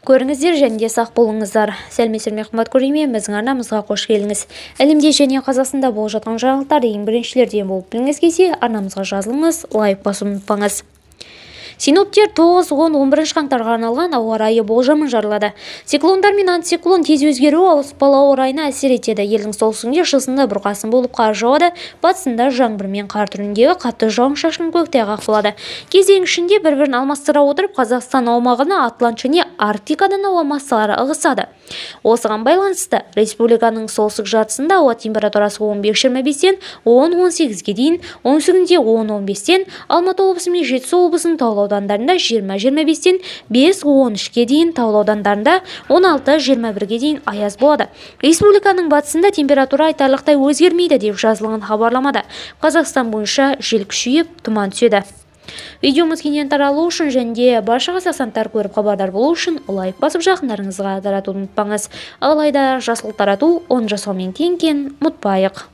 Көріңіздер және де сақ болыңыздар. Сәлеметсіздер, қымбатты көрермен, біздің арнамызға қош келдіңіз. Әлемде және Қазақстанда болып жатқан жаңалықтар ең біріншілерден болып біліңіз келсе, арнамызға жазылыңыз, лайк басуды ұмытпаңыз. Синоптиктер 9, 10, 11 қаңтарға арналған ауа райы болжамын жариялады. Циклондар мен антициклон тез өзгеруі ауыспалы ауа райына әсер етеді. Елдің солтүстігінде шығысында бұрқасын болып қар жауады, батысында жаңбыр мен қар түріндегі қатты жауын-шашын көктайғақ болады. Кезеңішінде бір-бірін алмастыра отырып, Қазақстан аумағына Атлант және Арктикадан ауа массалары ығысады. Осыған байланысты республиканың солтүстік жартысында ауа температурасы 15-25-тен 10-18-ге дейін, оңтүстігінде 10-15-тен, Алматы облысы мен Жетісу облысының таулы аудандарында 20-25-тен 5-13-ге дейін, таулы аудандарында 16-21-ге дейін аяз болады. Республиканың батысында температура айтарлықтай өзгермейді деп жазылған хабарламада. Қазақстан бойынша жел күшейіп, тұман түседі. Видеомыз кеңінен таралу үшін және барша қазақстандықтар көріп хабардар болу үшін лайк басып жақындарыңызға таратуды ұмытпаңыз. Алайда жасыл тарату, оны жасаумен тең ұмытпайық.